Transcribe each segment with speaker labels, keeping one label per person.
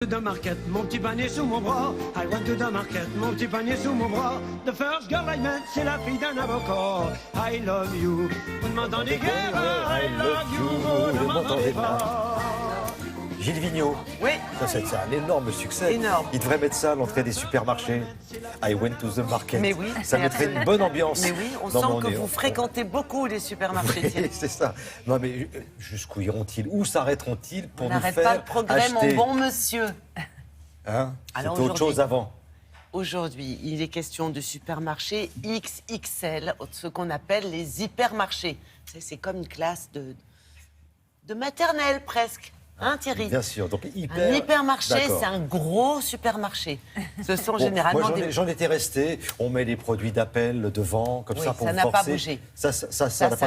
Speaker 1: To the market, mon petit panier sous mon bras. I went to the market, mon petit panier sous mon bras. The first girl I met, c'est la fille d'un avocat. I love you, vous ne m'entendez guère. I love you, vous ne m'entendez pas.
Speaker 2: Gilles Vigneault.
Speaker 3: Oui.
Speaker 2: Ça, c'est un énorme succès.
Speaker 3: Énorme.
Speaker 2: Il devrait mettre ça à l'entrée des supermarchés. I went to the market.
Speaker 3: Mais oui.
Speaker 2: Ça mettrait une bonne ambiance.
Speaker 3: Mais oui, on
Speaker 2: Non,
Speaker 3: sent
Speaker 2: mais
Speaker 3: que vous fréquentez beaucoup les supermarchés.
Speaker 2: Oui,
Speaker 3: Thierry.
Speaker 2: c'est ça. Non, mais jusqu'où iront-ils? Où s'arrêteront-ils pour
Speaker 3: On
Speaker 2: nous
Speaker 3: n'arrête
Speaker 2: faire
Speaker 3: pas le progrès,
Speaker 2: acheter?
Speaker 3: mon bon monsieur.
Speaker 2: Hein?
Speaker 3: Alors
Speaker 2: C'était autre
Speaker 3: aujourd'hui-
Speaker 2: chose avant.
Speaker 3: Aujourd'hui, il est question de supermarchés XXL, ce qu'on appelle les hypermarchés. C'est comme une classe de maternelle presque. Hein, Thierry?
Speaker 2: Bien sûr. Donc,
Speaker 3: Un hypermarché,
Speaker 2: D'accord.
Speaker 3: c'est un gros supermarché. Ce sont
Speaker 2: Bon,
Speaker 3: généralement
Speaker 2: moi,
Speaker 3: des...
Speaker 2: j'en étais resté. On met les produits d'appel devant, comme
Speaker 3: Oui,
Speaker 2: ça, pour
Speaker 3: ça
Speaker 2: vous
Speaker 3: n'a pas
Speaker 2: forcer.
Speaker 3: bougé.
Speaker 2: Ça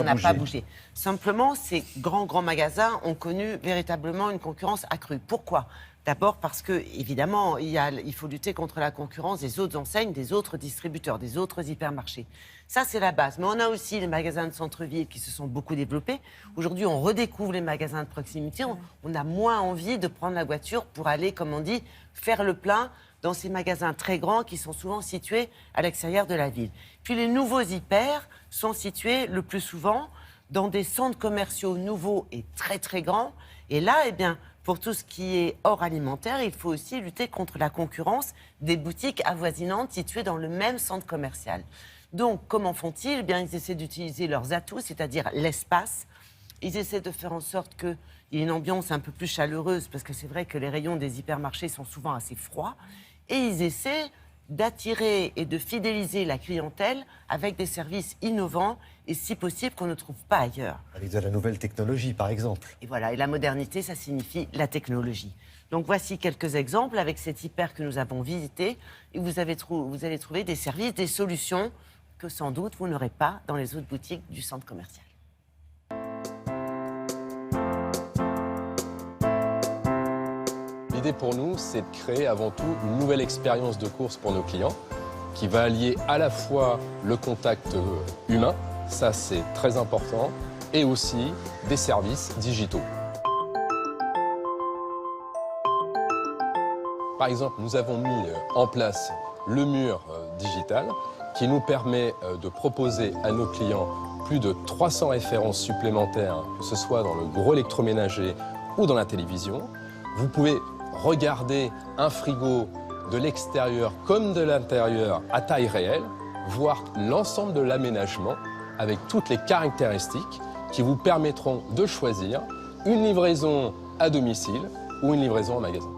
Speaker 2: n'a pas bougé.
Speaker 3: Simplement, ces grands magasins ont connu véritablement une concurrence accrue. Pourquoi? D'abord parce que, évidemment, il faut lutter contre la concurrence des autres enseignes, des autres distributeurs, des autres hypermarchés. Ça, c'est la base. Mais on a aussi les magasins de centre-ville qui se sont beaucoup développés. Aujourd'hui, on redécouvre les magasins de proximité. On a moins envie de prendre la voiture pour aller, comme on dit, faire le plein dans ces magasins très grands qui sont souvent situés à l'extérieur de la ville. Puis les nouveaux hyper sont situés le plus souvent dans des centres commerciaux nouveaux et très très grands. Et là, eh bien, pour tout ce qui est hors alimentaire, il faut aussi lutter contre la concurrence des boutiques avoisinantes situées dans le même centre commercial. Donc, comment font-ils? Eh bien, ils essaient d'utiliser leurs atouts, c'est-à-dire l'espace. Ils essaient de faire en sorte qu'il y ait une ambiance un peu plus chaleureuse, parce que c'est vrai que les rayons des hypermarchés sont souvent assez froids. Et ils essaient d'attirer et de fidéliser la clientèle avec des services innovants et, si possible, qu'on ne trouve pas ailleurs.
Speaker 2: Avec de la nouvelle technologie, par exemple.
Speaker 3: Et voilà, et la modernité, ça signifie la technologie. Donc voici quelques exemples avec cet hyper que nous avons visité. Et vous allez trouver des services, des solutions que sans doute vous n'aurez pas dans les autres boutiques du centre commercial.
Speaker 4: L'idée pour nous, c'est de créer avant tout une nouvelle expérience de course pour nos clients qui va allier à la fois le contact humain, ça c'est très important, et aussi des services digitaux. Par exemple, nous avons mis en place le mur digital qui nous permet de proposer à nos clients plus de 300 références supplémentaires, que ce soit dans le gros électroménager ou dans la télévision. Vous pouvez regarder un frigo de l'extérieur comme de l'intérieur à taille réelle, voir l'ensemble de l'aménagement avec toutes les caractéristiques qui vous permettront de choisir une livraison à domicile ou une livraison en magasin.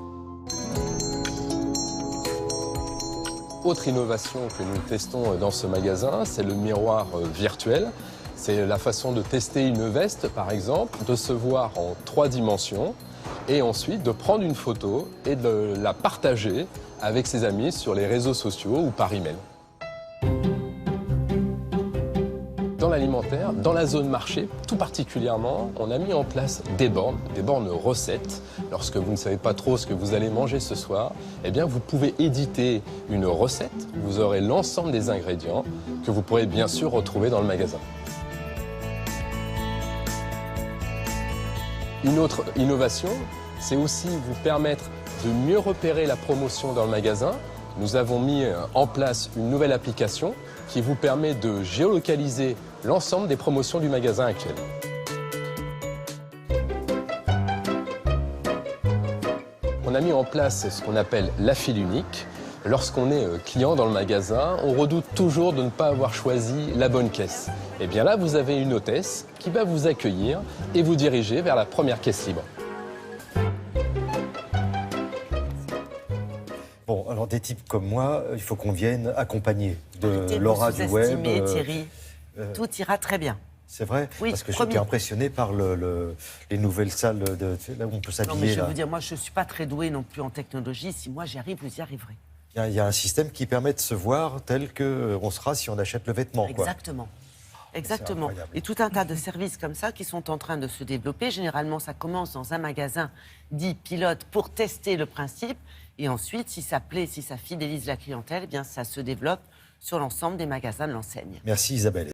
Speaker 4: Autre innovation que nous testons dans ce magasin, c'est le miroir virtuel. C'est la façon de tester une veste, par exemple, de se voir en 3 dimensions et ensuite de prendre une photo et de la partager avec ses amis sur les réseaux sociaux ou par email. Dans l'alimentaire, dans la zone marché, tout particulièrement, on a mis en place des bornes recettes. Lorsque vous ne savez pas trop ce que vous allez manger ce soir, eh bien vous pouvez éditer une recette. Vous aurez l'ensemble des ingrédients que vous pourrez bien sûr retrouver dans le magasin. Une autre innovation, c'est aussi vous permettre de mieux repérer la promotion dans le magasin. Nous avons mis en place une nouvelle application qui vous permet de géolocaliser l'ensemble des promotions du magasin actuel. On a mis en place ce qu'on appelle la file unique. Lorsqu'on est client dans le magasin, on redoute toujours de ne pas avoir choisi la bonne caisse. Et bien là, vous avez une hôtesse qui va vous accueillir et vous diriger vers la première caisse libre.
Speaker 2: Bon, alors des types comme moi, il faut qu'on vienne accompagner de
Speaker 3: Arrêtez de
Speaker 2: l'aura
Speaker 3: vous
Speaker 2: du web.
Speaker 3: sous-estimer, Thierry. Tout ira très bien.
Speaker 2: C'est vrai,
Speaker 3: Oui,
Speaker 2: parce que
Speaker 3: promis.
Speaker 2: j'étais impressionné par les nouvelles salles là où on peut
Speaker 3: Non, mais
Speaker 2: s'habiller.
Speaker 3: je vais
Speaker 2: là.
Speaker 3: vous dire, moi, je ne suis pas très douée non plus en technologie. Si moi, j'y arrive, vous y arriverez.
Speaker 2: Il y a un système qui permet de se voir tel qu'on sera si on achète le vêtement. Quoi.
Speaker 3: Exactement. Exactement.
Speaker 2: incroyable.
Speaker 3: Et tout un tas de services comme ça qui sont en train de se développer. Généralement, ça commence dans un magasin dit pilote pour tester le principe. Et ensuite, si ça plaît, si ça fidélise la clientèle, eh bien, ça se développe sur l'ensemble des magasins de l'enseigne.
Speaker 2: Merci Isabelle.